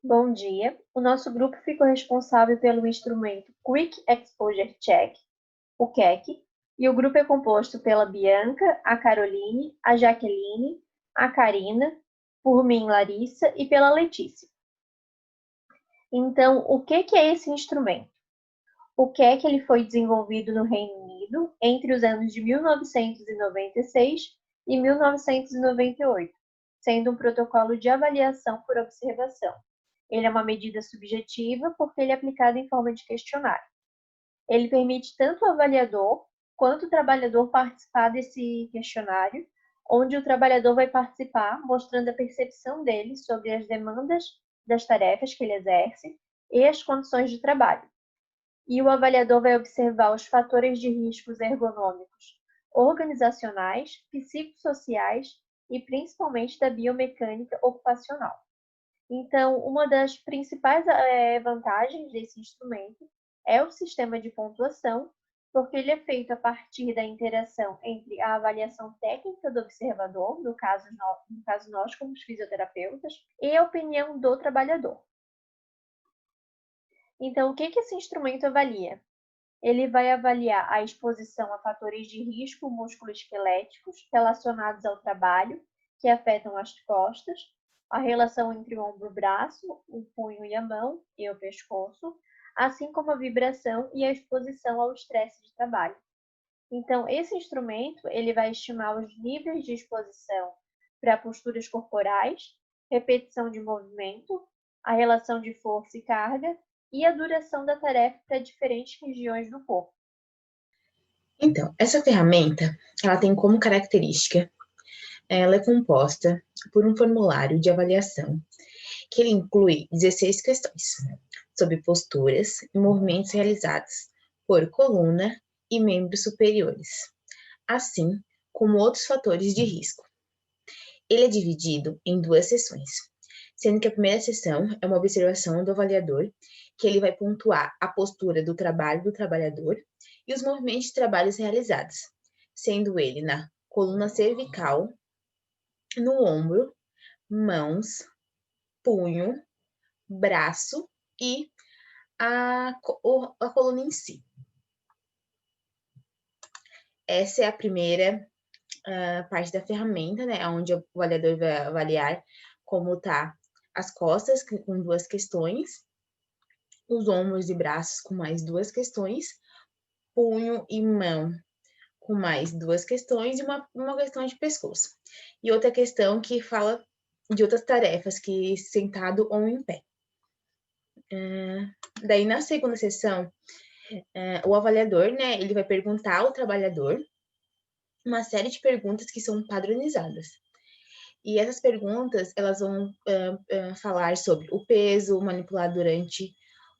Bom dia. O nosso grupo ficou responsável pelo instrumento Quick Exposure Check, o QEC, e o grupo é composto pela Bianca, a Caroline, a Jaqueline, a Karina, por mim, Larissa, e pela Letícia. Então, o que é esse instrumento? O QEC ele foi desenvolvido no Reino Unido entre os anos de 1996 e 1998, sendo um protocolo de avaliação por observação. Ele é uma medida subjetiva porque ele é aplicado em forma de questionário. Ele permite tanto o avaliador quanto o trabalhador participar desse questionário, onde o trabalhador vai participar mostrando a percepção dele sobre as demandas das tarefas que ele exerce e as condições de trabalho. E o avaliador vai observar os fatores de riscos ergonômicos, organizacionais, psicossociais e principalmente da biomecânica ocupacional. Então, uma das principais vantagens desse instrumento é o sistema de pontuação, porque ele é feito a partir da interação entre a avaliação técnica do observador, no caso nós como fisioterapeutas, e a opinião do trabalhador. Então, o que esse instrumento avalia? Ele vai avaliar a exposição a fatores de risco musculoesqueléticos relacionados ao trabalho, que afetam as costas, a relação entre o ombro e o braço, o punho e a mão e o pescoço, assim como a vibração e a exposição ao estresse de trabalho. Então, esse instrumento ele vai estimar os níveis de exposição para posturas corporais, repetição de movimento, a relação de força e carga e a duração da tarefa para diferentes regiões do corpo. Então, essa ferramenta, ela tem como característica, ela é composta por um formulário de avaliação, que ele inclui 16 questões, sobre posturas e movimentos realizados por coluna e membros superiores, assim como outros fatores de risco. Ele é dividido em duas sessões, sendo que a primeira sessão é uma observação do avaliador, que ele vai pontuar a postura do trabalho do trabalhador e os movimentos de trabalho realizados, sendo ele na coluna cervical, no ombro, mãos, punho, braço e a coluna em si. Essa é a primeira parte da ferramenta, né, onde o avaliador vai avaliar como tá as costas com duas questões, os ombros e braços com mais duas questões, punho e mão com mais duas questões e uma questão de pescoço. E outra questão que fala de outras tarefas, que sentado ou em pé. Daí, na segunda sessão, o avaliador, né, ele vai perguntar ao trabalhador uma série de perguntas que são padronizadas. E essas perguntas, elas vão falar sobre o peso manipulado durante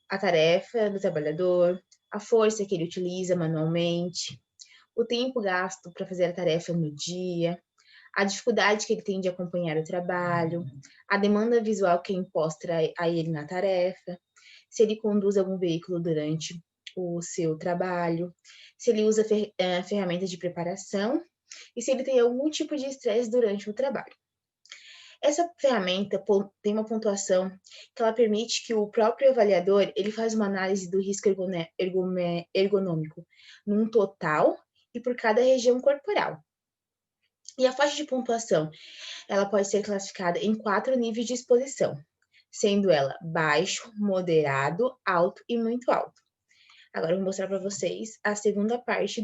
a tarefa do trabalhador, a força que ele utiliza manualmente, o tempo gasto para fazer a tarefa no dia, a dificuldade que ele tem de acompanhar o trabalho, a demanda visual que é imposta a ele na tarefa, se ele conduz algum veículo durante o seu trabalho, se ele usa ferramentas de preparação e se ele tem algum tipo de estresse durante o trabalho. Essa ferramenta tem uma pontuação que ela permite que o próprio avaliador ele faz uma análise do risco ergonômico num total e por cada região corporal. E a faixa de pontuação, ela pode ser classificada em 4 níveis de exposição, sendo ela baixo, moderado, alto e muito alto. Agora eu vou mostrar para vocês a segunda parte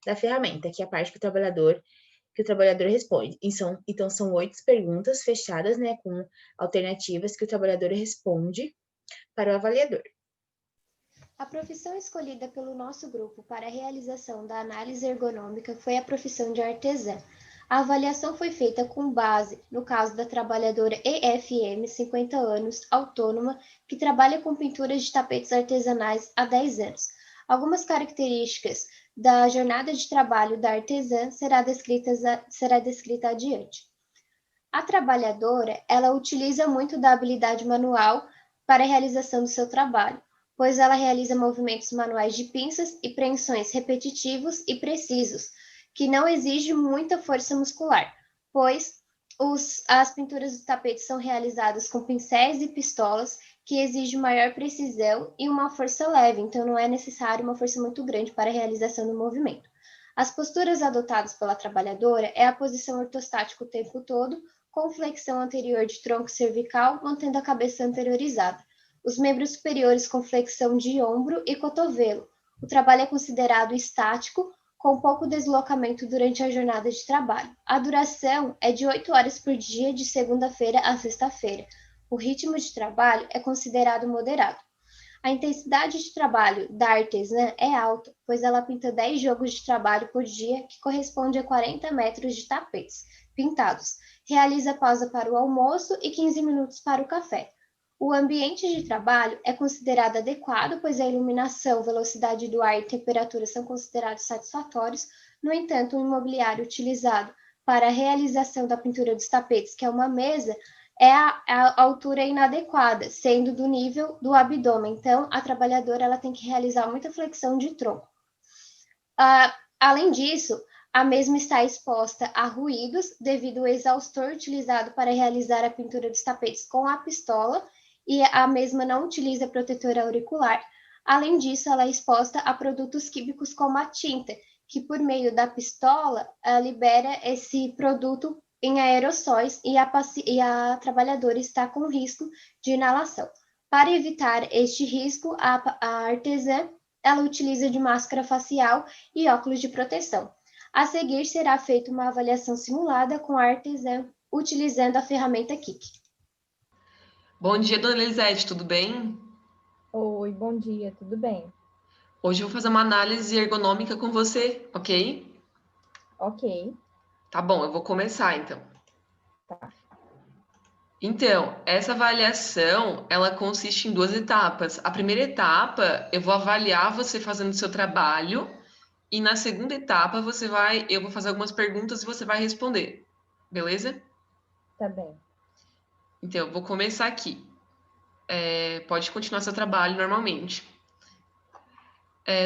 da ferramenta, que é a parte que o trabalhador responde. Então, são 8 perguntas fechadas, né, com alternativas que o trabalhador responde para o avaliador. A profissão escolhida pelo nosso grupo para a realização da análise ergonômica foi a profissão de artesã. A avaliação foi feita com base no caso da trabalhadora EFM, 50 anos, autônoma, que trabalha com pinturas de tapetes artesanais há 10 anos. Algumas características da jornada de trabalho da artesã será descrita adiante. A trabalhadora, ela utiliza muito da habilidade manual para a realização do seu trabalho, pois ela realiza movimentos manuais de pinças e preensões repetitivos e precisos, que não exigem muita força muscular, pois As pinturas dos tapetes são realizadas com pincéis e pistolas, que exigem maior precisão e uma força leve, então não é necessário uma força muito grande para a realização do movimento. As posturas adotadas pela trabalhadora é a posição ortostática o tempo todo, com flexão anterior de tronco cervical, mantendo a cabeça anteriorizada. Os membros superiores com flexão de ombro e cotovelo. O trabalho é considerado estático, com pouco deslocamento durante a jornada de trabalho. A duração é de 8 horas por dia, de segunda-feira a sexta-feira. O ritmo de trabalho é considerado moderado. A intensidade de trabalho da artesã é alta, pois ela pinta 10 jogos de trabalho por dia, que corresponde a 40 metros de tapetes pintados. Realiza pausa para o almoço e 15 minutos para o café. O ambiente de trabalho é considerado adequado, pois a iluminação, velocidade do ar e temperatura são considerados satisfatórios. No entanto, o imobiliário utilizado para a realização da pintura dos tapetes, que é uma mesa, a altura inadequada, sendo do nível do abdômen. Então, a trabalhadora ela tem que realizar muita flexão de tronco. Além disso, a mesma está exposta a ruídos devido ao exaustor utilizado para realizar a pintura dos tapetes com a pistola, e a mesma não utiliza protetor auricular. Além disso, ela é exposta a produtos químicos como a tinta, que por meio da pistola libera esse produto em aerossóis e a trabalhadora está com risco de inalação. Para evitar este risco, a artesã ela utiliza de máscara facial e óculos de proteção. A seguir, será feita uma avaliação simulada com a artesã utilizando a ferramenta KIC. Bom dia, dona Elisete, tudo bem? Oi, bom dia, tudo bem? Hoje eu vou fazer uma análise ergonômica com você, ok? Ok, Tá bom, eu vou começar então. tá. Então, essa avaliação, ela consiste em 2 etapas. A primeira etapa, eu vou avaliar você fazendo o seu trabalho, e na segunda etapa, eu vou fazer algumas perguntas e você vai responder, beleza? Tá bem. Então, eu vou começar aqui. Pode continuar seu trabalho normalmente.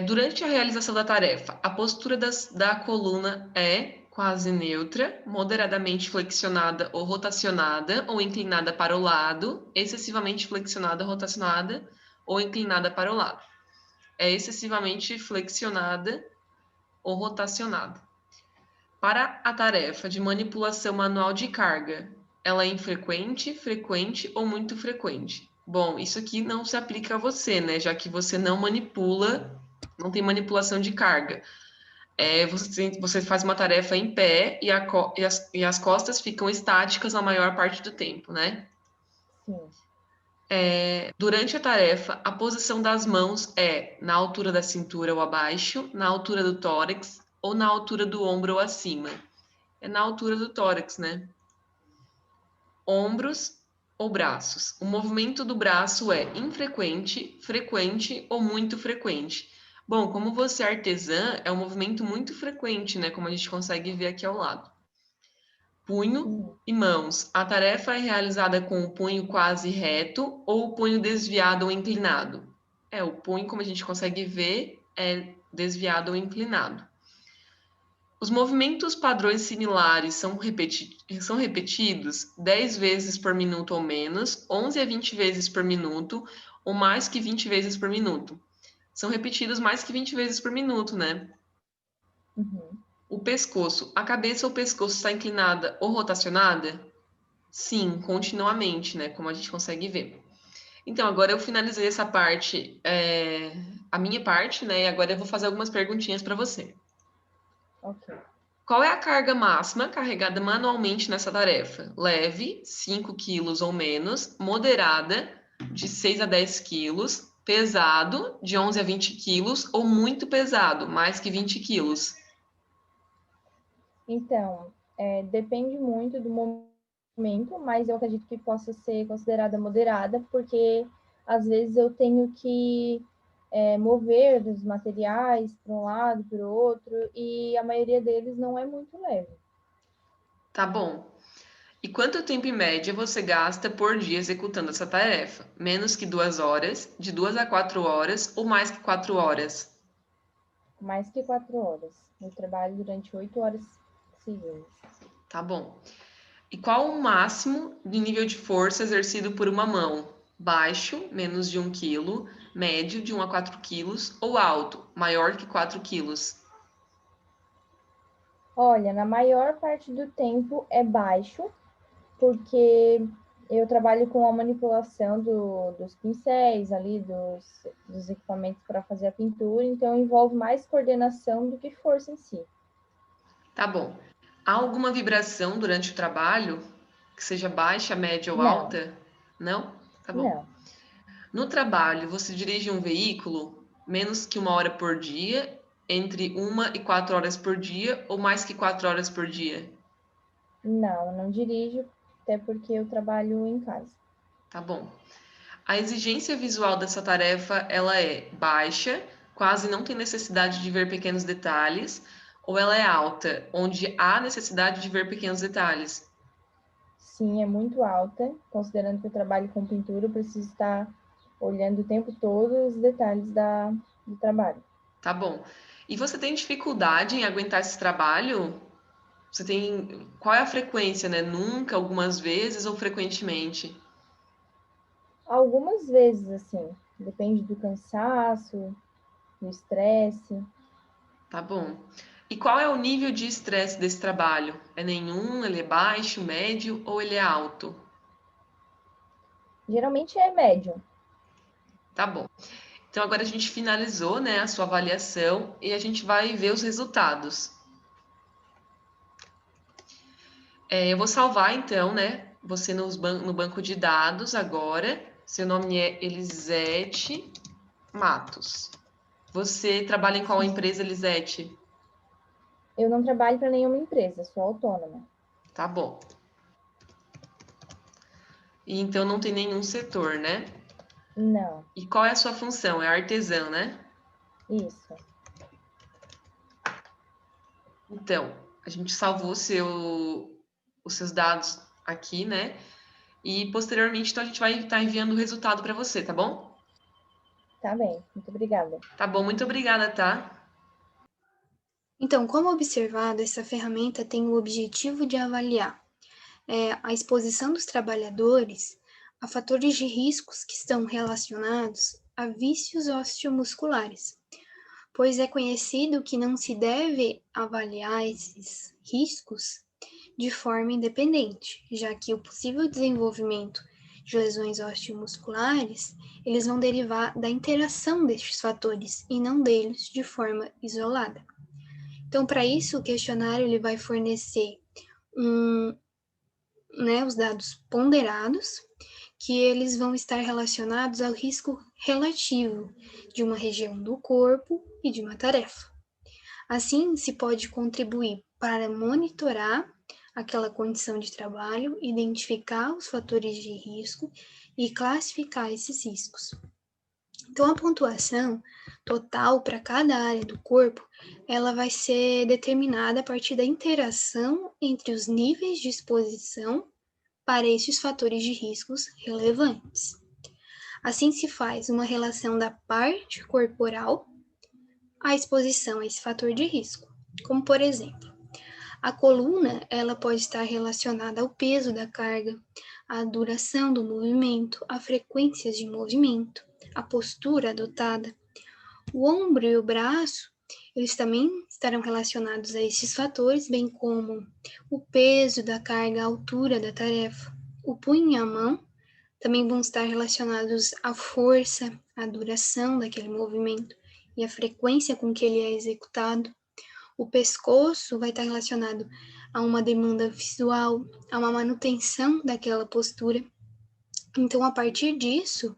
Durante a realização da tarefa, a postura da coluna é quase neutra, moderadamente flexionada ou rotacionada ou inclinada para o lado, excessivamente flexionada, rotacionada ou inclinada para o lado. É excessivamente flexionada ou rotacionada. Para a tarefa de manipulação manual de carga, ela é infrequente, frequente ou muito frequente. Bom, isso aqui não se aplica a você, né? Já que você não manipula, não tem manipulação de carga. Você faz uma tarefa em pé e as costas ficam estáticas a maior parte do tempo, né? Sim. Durante a tarefa, a posição das mãos é na altura da cintura ou abaixo, na altura do tórax ou na altura do ombro ou acima. É na altura do tórax, né? Ombros ou braços. O movimento do braço é infrequente, frequente ou muito frequente. Bom, como você é artesã, é um movimento muito frequente, né? Como a gente consegue ver aqui ao lado. Punho e mãos. A tarefa é realizada com o punho quase reto ou o punho desviado ou inclinado. O punho, como a gente consegue ver, é desviado ou inclinado. Os movimentos padrões similares são repetidos 10 vezes por minuto ou menos, 11 a 20 vezes por minuto, ou mais que 20 vezes por minuto. São repetidos mais que 20 vezes por minuto, né? Uhum. O pescoço. A cabeça ou pescoço está inclinada ou rotacionada? Sim, continuamente, né? Como a gente consegue ver. Então, agora eu finalizei essa parte, a minha parte, né? E agora eu vou fazer algumas perguntinhas para você. Ok. Qual é a carga máxima carregada manualmente nessa tarefa? Leve, 5 kg ou menos, moderada, de 6 a 10 kg, pesado, de 11 a 20 kg, ou muito pesado, mais que 20 kg? Então, depende muito do momento, mas eu acredito que possa ser considerada moderada, porque às vezes eu tenho que mover os materiais para um lado, para o outro, e a maioria deles não é muito leve. Tá bom. E quanto tempo em média você gasta por dia executando essa tarefa? Menos que 2 horas, de 2 a 4 horas ou mais que 4 horas? Mais que 4 horas. Eu trabalho durante 8 horas seguidas. Tá bom. E qual o máximo de nível de força exercido por uma mão? Baixo, menos de 1 kg, médio, de 1 a 4 kg, ou alto, maior que 4 kg? Olha, na maior parte do tempo é baixo, porque eu trabalho com a manipulação dos pincéis ali, dos equipamentos para fazer a pintura, então envolve mais coordenação do que força em si. Tá bom. Há alguma vibração durante o trabalho, que seja baixa, média ou Não. alta? Não? Tá bom. Não, No trabalho, você dirige um veículo menos que 1 hora por dia, entre 1 e 4 horas por dia, ou mais que 4 horas por dia? não dirijo, até porque eu trabalho em casa. Tá bom. A exigência visual dessa tarefa, ela é baixa, quase não tem necessidade de ver pequenos detalhes, ou ela é alta, onde há necessidade de ver pequenos detalhes? Sim, é muito alta, considerando que eu trabalho com pintura, eu preciso estar olhando o tempo todo os detalhes do trabalho. Tá bom. E você tem dificuldade em aguentar esse trabalho? Você tem... Qual é a frequência, né? Nunca, algumas vezes ou frequentemente? Algumas vezes, assim, depende do cansaço, do estresse. Tá bom. E qual é o nível de estresse desse trabalho? É nenhum, ele é baixo, médio ou ele é alto? Geralmente é médio. Tá bom. Então agora a gente finalizou, né, a sua avaliação e a gente vai ver os resultados. Eu vou salvar então, né, você no banco de dados agora. Seu nome é Elisete Matos. Você trabalha em qual Sim. empresa, Elisete? Eu não trabalho para nenhuma empresa, sou autônoma. Tá bom. E então não tem nenhum setor, né? Não, E qual é a sua função? É artesã, né? isso. Então, a gente salvou os seus dados aqui, né? E posteriormente, então, a gente vai estar enviando o resultado para você, tá bom? Tá bem, muito obrigada. Tá bom, muito obrigada, tá? Então, como observado, essa ferramenta tem o objetivo de avaliar a exposição dos trabalhadores a fatores de riscos que estão relacionados a vícios osteomusculares, pois é conhecido que não se deve avaliar esses riscos de forma independente, já que o possível desenvolvimento de lesões osteomusculares, eles vão derivar da interação destes fatores e não deles de forma isolada. Então, para isso, o questionário ele vai fornecer os dados ponderados, que eles vão estar relacionados ao risco relativo de uma região do corpo e de uma tarefa. Assim, se pode contribuir para monitorar aquela condição de trabalho, identificar os fatores de risco e classificar esses riscos. Então, a pontuação total para cada área do corpo, ela vai ser determinada a partir da interação entre os níveis de exposição para estes fatores de riscos relevantes. Assim se faz uma relação da parte corporal à exposição a esse fator de risco, como por exemplo, a coluna ela pode estar relacionada ao peso da carga, à duração do movimento, a frequências de movimento, a postura adotada. O ombro e o braço, eles também estarão relacionados a esses fatores, bem como o peso da carga, a altura da tarefa. O punho e a mão também vão estar relacionados à força, à duração daquele movimento e à frequência com que ele é executado. O pescoço vai estar relacionado a uma demanda visual, a uma manutenção daquela postura. Então, a partir disso,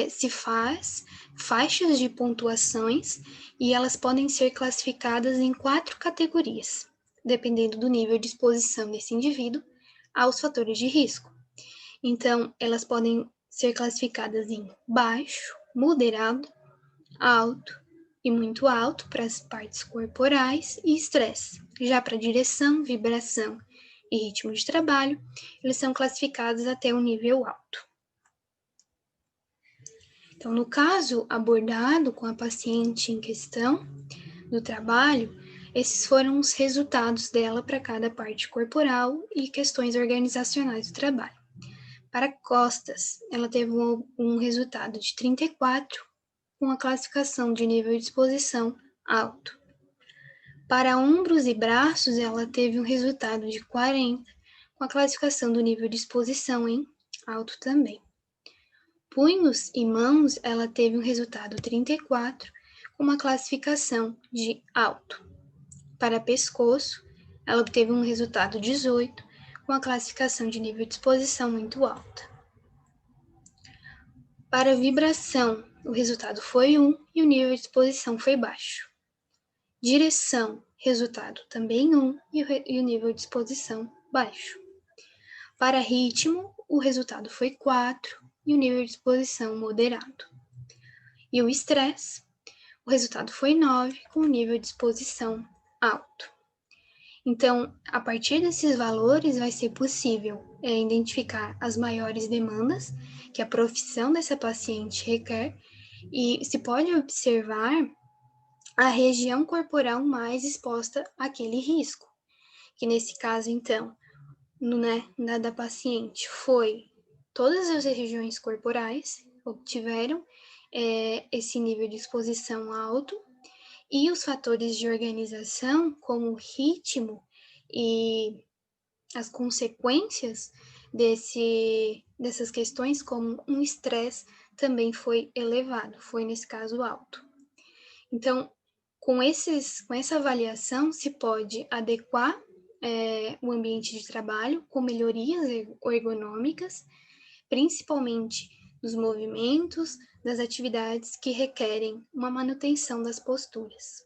se faz faixas de pontuações e elas podem ser classificadas em 4 categorias, dependendo do nível de exposição desse indivíduo aos fatores de risco. Então, elas podem ser classificadas em baixo, moderado, alto e muito alto para as partes corporais e estresse. Já para direção, vibração e ritmo de trabalho, eles são classificados até o nível alto. Então, no caso abordado com a paciente em questão do trabalho, Esses foram os resultados dela para cada parte corporal e questões organizacionais do trabalho. Para costas, ela teve um resultado de 34, com a classificação de nível de exposição alto. Para ombros e braços, ela teve um resultado de 40, com a classificação do nível de exposição em alto também. Punhos e mãos, ela teve um resultado 34, com uma classificação de alto. Para pescoço, ela obteve um resultado 18, com a classificação de nível de exposição muito alta. Para vibração, o resultado foi 1 e o nível de exposição foi baixo. Direção, resultado também 1 e o nível de exposição baixo. Para ritmo, o resultado foi 4 e o nível de exposição moderado. E o estresse, o resultado foi 9 com o nível de exposição alto. Então, a partir desses valores, vai ser possível identificar as maiores demandas que a profissão dessa paciente requer e se pode observar a região corporal mais exposta àquele risco, que nesse caso, então, da paciente foi todas as regiões corporais obtiveram esse nível de exposição alto, e os fatores de organização, como o ritmo e as consequências dessas questões, como um estresse, também foi elevado, foi nesse caso alto. Então, com essa avaliação, se pode adequar o ambiente de trabalho com melhorias ergonômicas, principalmente dos movimentos, das atividades que requerem uma manutenção das posturas.